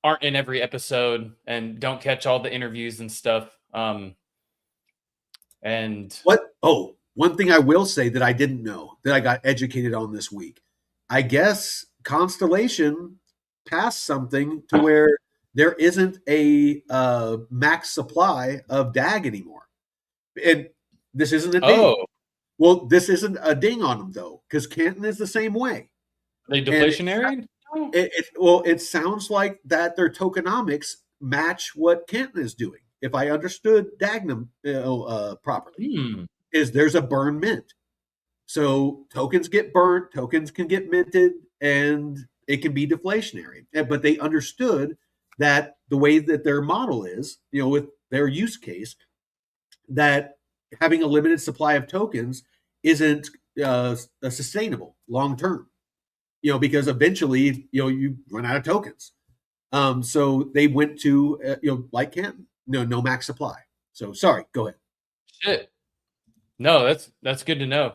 aren't in every episode and don't catch all the interviews and stuff. And one thing I will say that I didn't know, that I got educated on this week, I guess Constellation passed something to where there isn't a max supply of DAG anymore. And this isn't a ding. Well, this isn't a ding on them, though, because Canton is the same way. Are they deflationary? It sounds like that their tokenomics match what Canton is doing. If I understood Dagnum properly, is there's a burn mint. So tokens get burnt, tokens can get minted, and it can be deflationary. But they understood that the way that their model is, with their use case, that having a limited supply of tokens isn't sustainable long term. Because eventually, you run out of tokens. So they went to, like Canton, no max supply. So sorry, go ahead. Shit. No, that's good to know.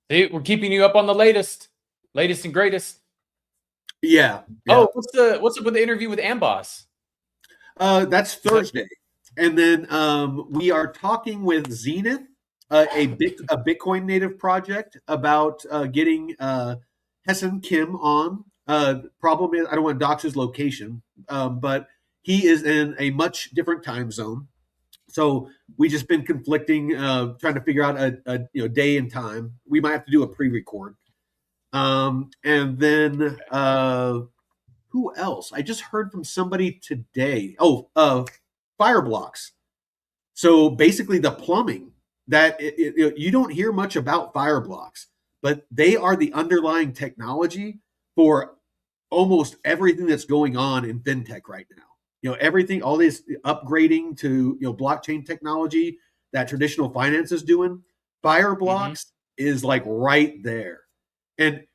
See, we're keeping you up on the latest and greatest. Yeah. Oh, what's up with the interview with Amboss? That's Thursday. And then we are talking with Zenith, a Bitcoin native project, about getting Hessen Kim on. Problem is, I don't want to dox his location, but he is in a much different time zone. So we just been conflicting, trying to figure out a day and time. We might have to do a pre-record. And then who else? I just heard from somebody today. Fireblocks. So basically the plumbing that you don't hear much about Fireblocks, but they are the underlying technology for almost everything that's going on in fintech right now. Everything, all this upgrading to blockchain technology that traditional finance is doing, Fireblocks is like right there. And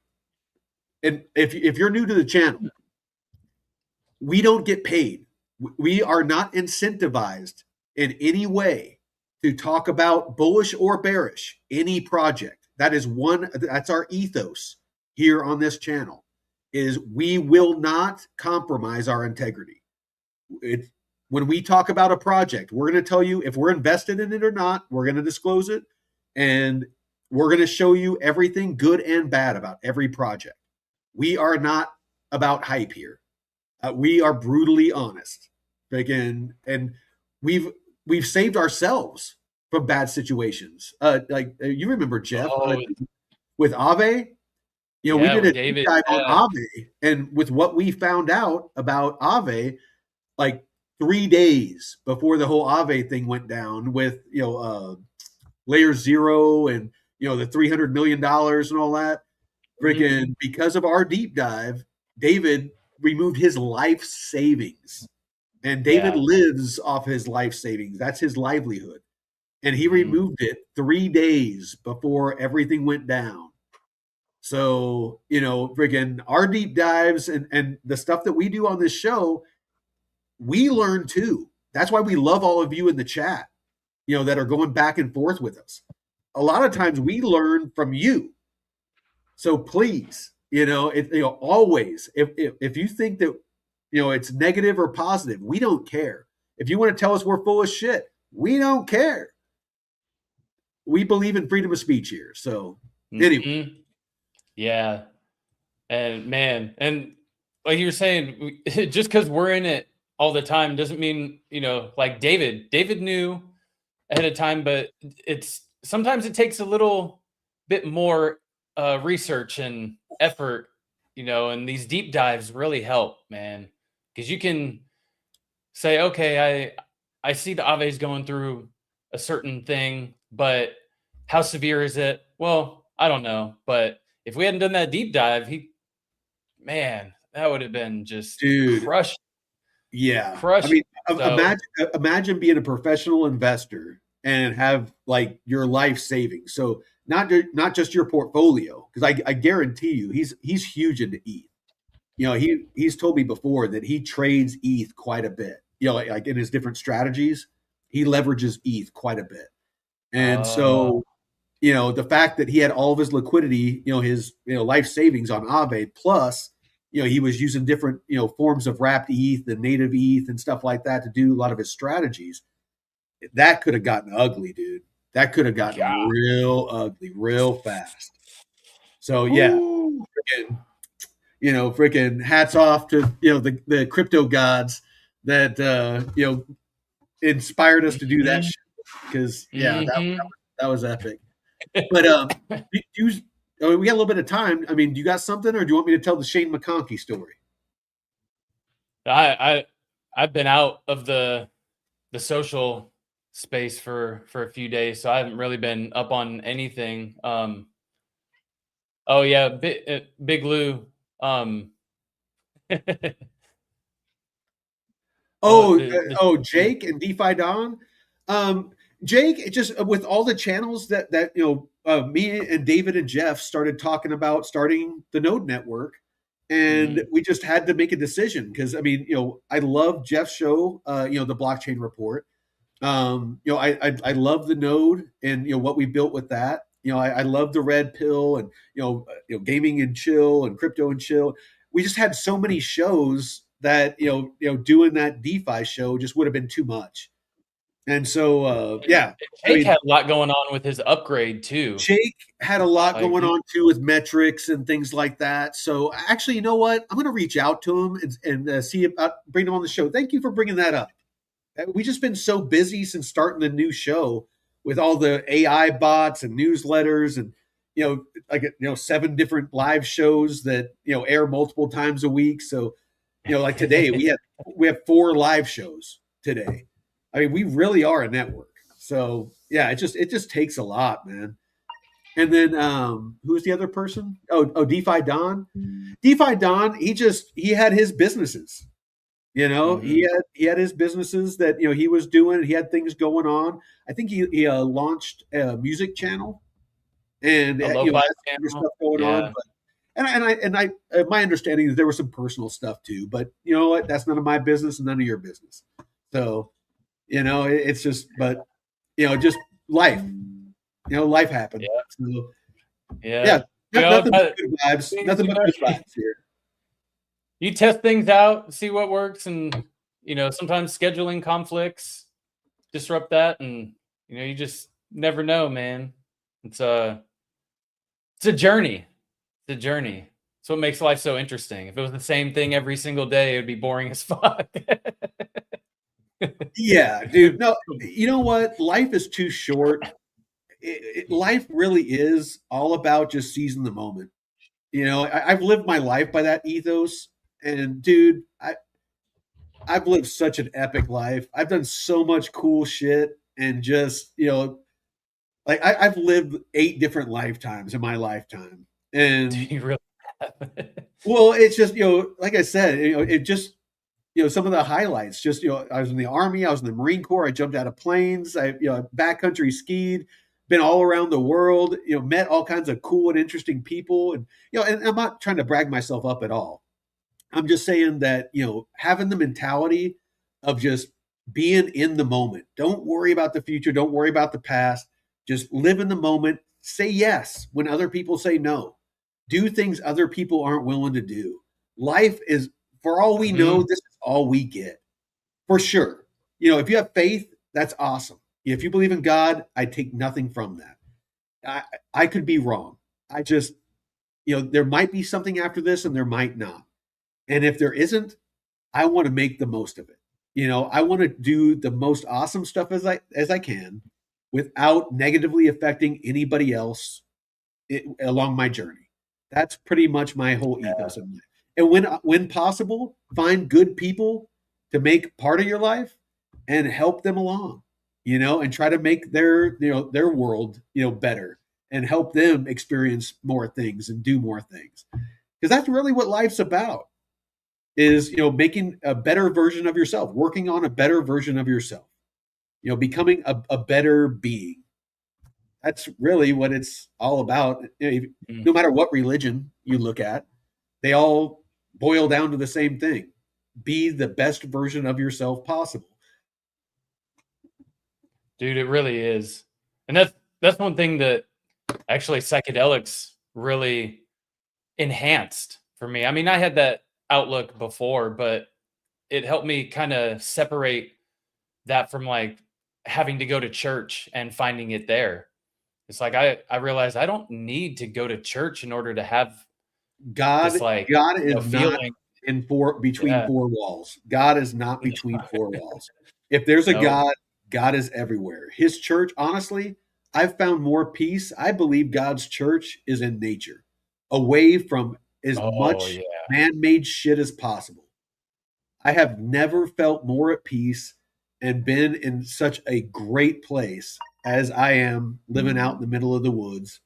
if you're new to the channel, we don't get paid. We are not incentivized in any way to talk about bullish or bearish any project. That's our ethos here on this channel, is we will not compromise our integrity. When we talk about a project, we're going to tell you if we're invested in it or not. We're going to disclose it, and we're going to show you everything good and bad about every project. We are not about hype here. We are brutally honest. Again, and we've saved ourselves from bad situations. Like you remember Jeff with Aave. We did a deep dive on Aave, and with what we found out about Aave, like 3 days before the whole Aave thing went down with Layer Zero and the $300 million and all that, freaking because of our deep dive, David removed his life savings, and David lives off his life savings. That's his livelihood, and he removed it 3 days before everything went down. So freaking our deep dives and the stuff that we do on this show, we learn too. That's why we love all of you in the chat, that are going back and forth with us. A lot of times we learn from you. So please, always, if you think that, it's negative or positive, we don't care. If you want to tell us we're full of shit, we don't care. We believe in freedom of speech here. So anyway. Yeah. And man, and like you were saying, just because we're in it all the time doesn't mean, like David knew ahead of time, but sometimes it takes a little bit more research and effort, and these deep dives really help, man, because you can say, okay, I see the Aave's going through a certain thing, but how severe is it? Well, I don't know, but if we hadn't done that deep dive, that would have been just crushed. Yeah. I mean, imagine being a professional investor and have like your life savings. So not just your portfolio, because I guarantee you he's huge into ETH. He's told me before that he trades ETH quite a bit. Like in his different strategies, he leverages ETH quite a bit. And so the fact that he had all of his liquidity, his life savings on Aave, plus he was using different forms of wrapped ETH and native ETH and stuff like that to do a lot of his strategies. That could have gotten ugly, dude. That could have gotten real ugly real fast. So freaking hats off to the crypto gods that inspired us to do that shit, because that was epic. But we got a little bit of time. I mean, do you got something, or do you want me to tell the Shane McConkey story? I've been out of the social space for a few days, so I haven't really been up on anything. Big Lou. Jake and DeFi Don. Jake, just with all the channels that me and David and Jeff started talking about starting the Node Network, and we just had to make a decision because I love Jeff's show, the Blockchain Report. I love the Node and what we built with that. I love the Red Pill and gaming and chill and crypto and chill. We just had so many shows that doing that DeFi show just would have been too much. And so, Jake had a lot going on with his upgrade too. Jake had a lot going on too with metrics and things like that. So actually, you know what? I'm going to reach out to him and see about bringing him on the show. Thank you for bringing that up. We've just been so busy since starting the new show with all the AI bots and newsletters and 7 different live shows that air multiple times a week. So like today we have 4 live shows today. I mean, we really are a network. So yeah, it just takes a lot, man. And then who's the other person? Oh, DeFi Don. DeFi Don, he had his businesses. You know, he had his businesses that he was doing. He had things going on. I think he launched a music channel and A had lo-fi some channel. stuff going on. But my understanding is there was some personal stuff too. But you know what? That's none of my business and none of your business. So it's just, but just life. Life happened. Yeah. So, yeah. nothing but good vibes. Nothing but good vibes here. You test things out, see what works, and sometimes scheduling conflicts disrupt that, and you just never know, man. It's a journey. It's a journey. It's what makes life so interesting. If it was the same thing every single day, it would be boring as fuck. Yeah, dude. No, you know what? Life is too short. Life really is all about just seizing the moment. I've lived my life by that ethos, and dude, I've lived such an epic life. I've done so much cool shit, and just like I've lived 8 different lifetimes in my lifetime, and you really have. Well, it's just like I said, it just some of the highlights. Just I was in the Army, I was in the Marine Corps, I jumped out of planes, I backcountry skied, been all around the world, met all kinds of cool and interesting people, and and I'm not trying to brag myself up at all. I'm just saying that having the mentality of just being in the moment. Don't worry about the future. Don't worry about the past. Just live in the moment. Say yes when other people say no. Do things other people aren't willing to do. Life is, for all we know, this is all we get. For sure. If you have faith, that's awesome. If you believe in God, I take nothing from that. I could be wrong. I just, there might be something after this and there might not. And if there isn't, I want to make the most of it. I want to do the most awesome stuff as I can without negatively affecting anybody else along my journey. That's pretty much my whole ethos in life. And when possible, find good people to make part of your life and help them along, and try to make their world, better and help them experience more things and do more things. Because that's really what life's about, is, making a better version of yourself, working on a better version of yourself, becoming a better being. That's really what it's all about. No matter what religion you look at, they all boil down to the same thing. Be the best version of yourself possible. Dude, it really is. And that's one thing that actually psychedelics really enhanced for me. I mean, I had that outlook before, but it helped me kind of separate that from like having to go to church and finding it there. It's like I realized I don't need to go to church in order to have God. this, like, God is feeling not between four walls. God is not between four walls. If there's a God, God is everywhere. His church, honestly, I've found more peace. I believe God's church is in nature, away from as much man-made shit as possible. I have never felt more at peace and been in such a great place as I am living out in the middle of the woods,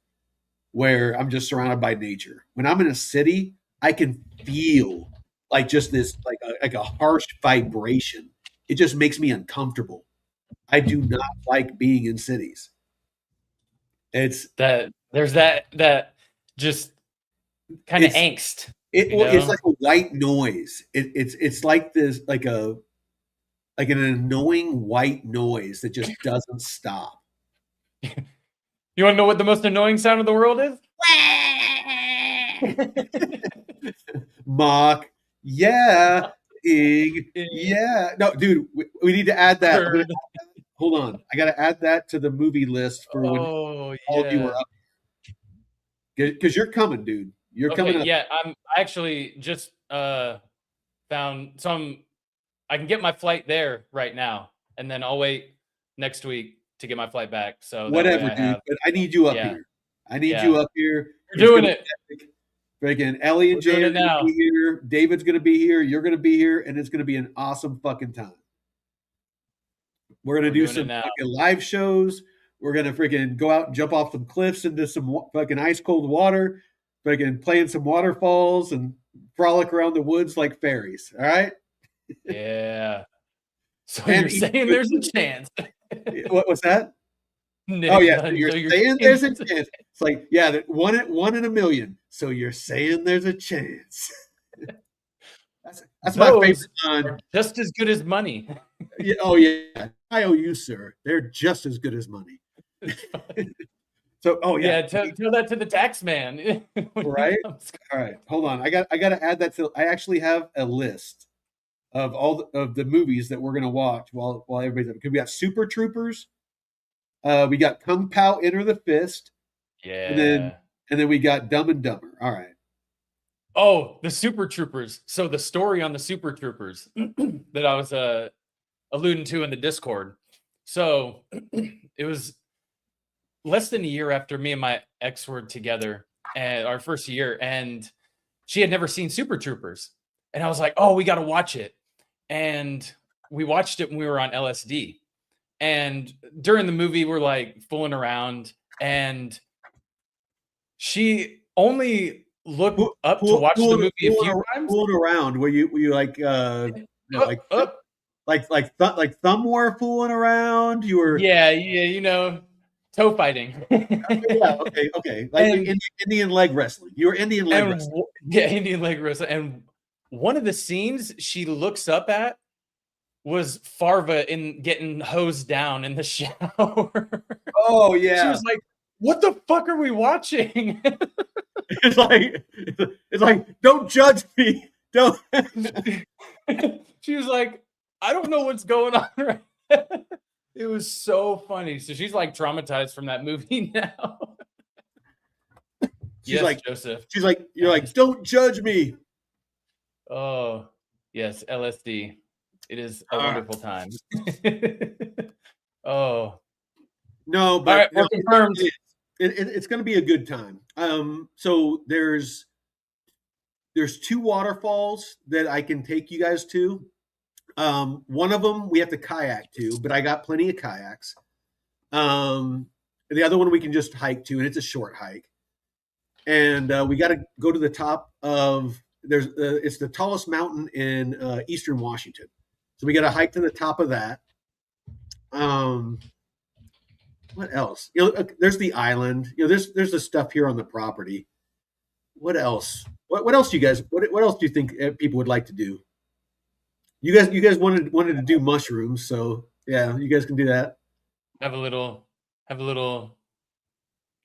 where I'm just surrounded by nature. When I'm in a city, I can feel like just this, like a harsh vibration. It just makes me uncomfortable. I do not like being in cities. It's that there's that just kind of angst. It's like a white noise. It's like this, like an annoying white noise that just doesn't stop. You want to know what the most annoying sound of the world is? Mock. Yeah. Ig. Yeah. No, dude, we need to add that. Hold on. I got to add that to the movie list for when all of you are up. Because you're coming, dude. You're coming up. Yeah, I actually just found some. I can get my flight there right now, and then I'll wait next week to get my flight back. So whatever, dude. But I need you up here. I need you up here. You're doing it. Freaking Ellie and Jay are going to be here. David's going to be here. You're going to be here, and it's going to be an awesome fucking time. We're gonna do some fucking live shows. We're gonna freaking go out and jump off some cliffs into some fucking ice cold water, fucking play in some waterfalls and frolic around the woods like fairies. All right. Yeah. So and you're saying there's a chance. What was that? Oh yeah, you're saying there's a chance. It's like, yeah, one in a million. So you're saying there's a chance. That's my favorite line. Just as good as money. Yeah, oh yeah, I owe you, sir. They're just as good as money. So, oh yeah, tell that to the tax man. Right. All right, hold on. I got to add that to. I actually have a list of all of the movies that we're gonna watch while everybody's. Because we got Super Troopers. We got Kung Pao Enter the Fist. Yeah. And then we got Dumb and Dumber. All right. Oh, the Super Troopers. So the story on the Super Troopers that I was alluding to in the Discord. So it was less than a year after me and my ex were together, and our first year, and she had never seen Super Troopers. And I was like, oh, we got to watch it. And we watched it when we were on LSD. And during the movie, we're like fooling around, and she only looked up to watch the movie a few times. Fooling around, were you like like thumb war fooling around? You were toe fighting. Okay. Like Indian leg wrestling. You were Indian leg wrestling. Yeah, Indian leg wrestling. And one of the scenes she looks up at was Farva in getting hosed down in the shower. Oh yeah. She was like, what the fuck are we watching? It's like, don't judge me. Don't. She was like, I don't know what's going on right now. It was so funny. So she's like traumatized from that movie now. She's like, Joseph. She's like, you're like, don't judge me. Oh, yes, LSD. It is a wonderful time. Oh. No, but all right, we're confirmed. It's going to be a good time. So there's 2 waterfalls that I can take you guys to. One of them we have to kayak to, but I got plenty of kayaks. The other one we can just hike to, and it's a short hike. And we got to go to the top of it's the tallest mountain in Eastern Washington. So we got to hike to the top of that. What else? There's the island. There's the stuff here on the property. What else? What else do you guys? What else do you think people would like to do? You guys wanted to do mushrooms, so yeah, you guys can do that. Have a little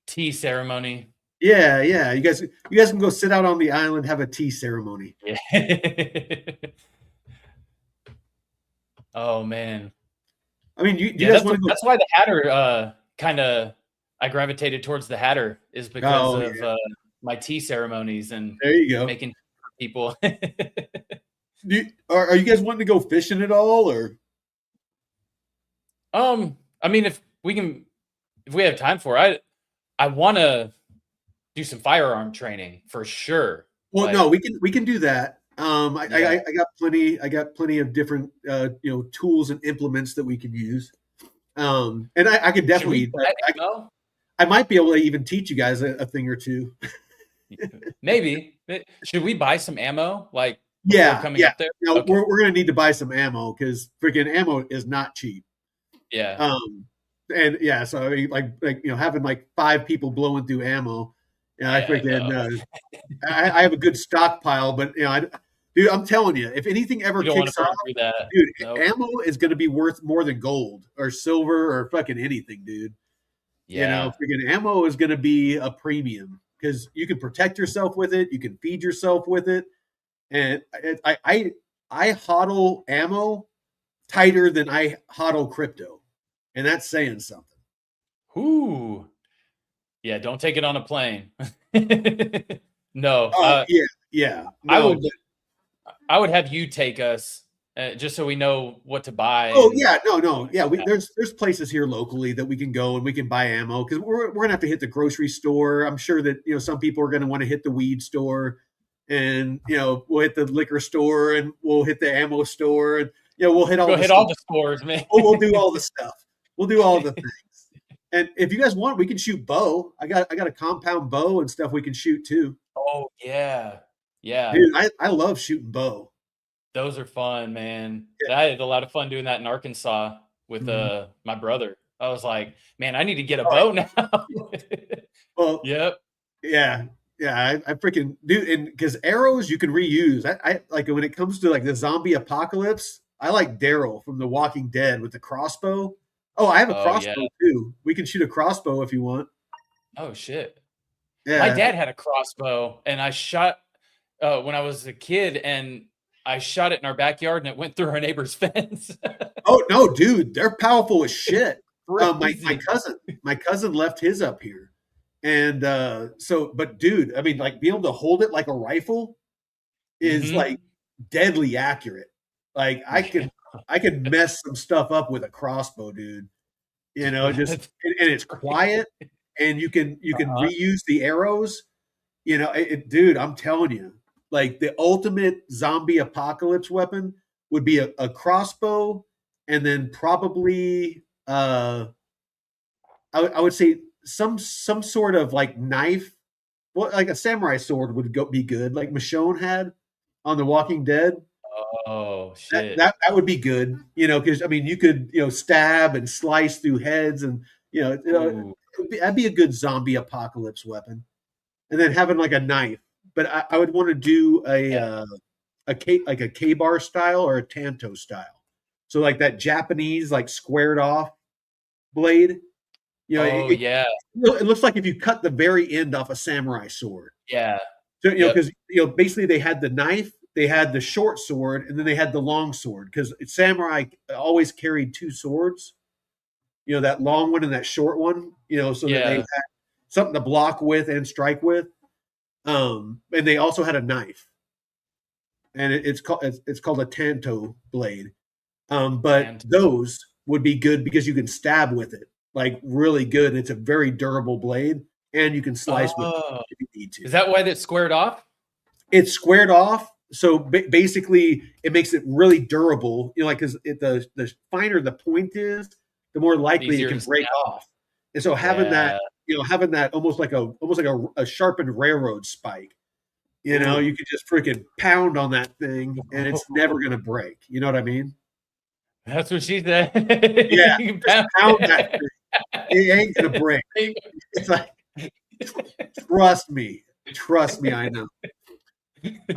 tea ceremony. Yeah. You guys can go sit out on the island, have a tea ceremony. Yeah. Oh man. I mean, you guys want to go? That's why the Hatter I gravitated towards the Hatter is because of my tea ceremonies and there you go, making people. Are you guys wanting to go fishing at all, or? I mean, if we have time for it, I want to do some firearm training for sure. Well, no, we can do that. I got plenty of different tools and implements that we can use. And I could definitely I might be able to even teach you guys a thing or two. Maybe. Should we buy some ammo? Like coming up there? No, okay. We're gonna need to buy some ammo because freaking ammo is not cheap. Yeah. And yeah, so I mean, like having like 5 people blowing through ammo. I freaking I have a good stockpile, but dude, I'm telling you, if anything ever kicks off, dude, ammo is going to be worth more than gold or silver or fucking anything, dude. Yeah, freaking ammo is going to be a premium because you can protect yourself with it, you can feed yourself with it, and I hodl ammo tighter than I hodl crypto, and that's saying something. Ooh. Yeah, don't take it on a plane. No. Yeah. No, I would have you take us just so we know what to buy. Oh yeah, no. Yeah, there's places here locally that we can go and we can buy ammo because we're gonna have to hit the grocery store. I'm sure that some people are gonna want to hit the weed store, and we'll hit the liquor store and we'll hit the ammo store. And Yeah, we'll hit all Go the hit stuff. all the scores, man. We'll do all the stuff. We'll do all the things. And if you guys want, we can shoot bow. I got a compound bow and stuff we can shoot too. Oh yeah, yeah. Dude, I love shooting bow. Those are fun, man. Yeah. I had a lot of fun doing that in Arkansas with my brother. I was like, man, I need to get a bow now. Well, yep. Yeah. Yeah, I freaking do, and because arrows you can reuse. I like when it comes to like the zombie apocalypse. I like Daryl from The Walking Dead with the crossbow. Oh, I have a crossbow too. We can shoot a crossbow if you want. Oh shit! Yeah, my dad had a crossbow, and I shot when I was a kid, and I shot it in our backyard, and it went through our neighbor's fence. Oh no, dude, they're powerful as shit. My cousin left his up here. And but dude, I mean, like being able to hold it like a rifle is like deadly accurate. Like I could mess some stuff up with a crossbow, dude. You know, and it's quiet, and you can reuse the arrows. You know, dude, I'm telling you, like the ultimate zombie apocalypse weapon would be a crossbow, and then probably I would say some sort of like knife, well, like a samurai sword would be good, like Michonne had on The Walking Dead. Oh shit! That would be good, you know, because I mean, you could stab and slice through heads, and that'd be a good zombie apocalypse weapon. And then having like a knife, but I would want to do like a K-bar style or a Tanto style, so like that Japanese like squared off blade. You know, it looks like if you cut the very end off a samurai sword. Yeah. So because basically they had the knife, they had the short sword, and then they had the long sword. Because samurai always carried two swords. You know, that long one and that short one. You know, so that they had something to block with and strike with. And they also had a knife, and it's called a Tanto blade. But those would be good because you can stab with it. Like really good. It's a very durable blade, and you can slice with it if you need to. Is that why that's squared off? It's squared off, so basically it makes it really durable. You know, like because the finer the point is, the more likely it can break off. And so having that, almost like a sharpened railroad spike. You know, you could just freaking pound on that thing, and it's never gonna break. You know what I mean? That's what she said. Yeah, just pound that thing. It ain't gonna break. It's like, trust me, I know.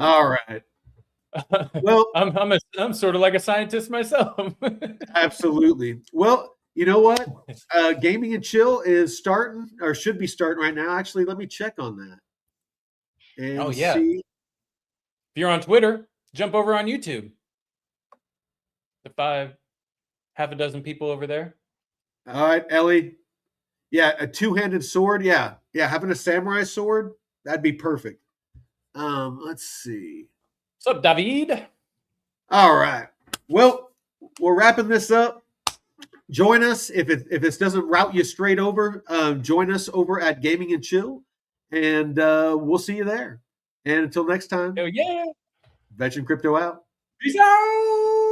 All right. Well, I'm sort of like a scientist myself. Absolutely. Well, you know what? Gaming and Chill is starting, or should be starting right now. Actually, let me check on that. And see. If you're on Twitter, jump over on YouTube. The half a dozen people over there. All right, Ellie. Yeah, a two-handed sword. Yeah, having a samurai sword, that'd be perfect. Let's see. What's up, David? All right. Well, we're wrapping this up. Join us if this doesn't route you straight over. Join us over at Gaming and Chill, and we'll see you there. And until next time. Oh yeah. Veteran Crypto out. Peace out.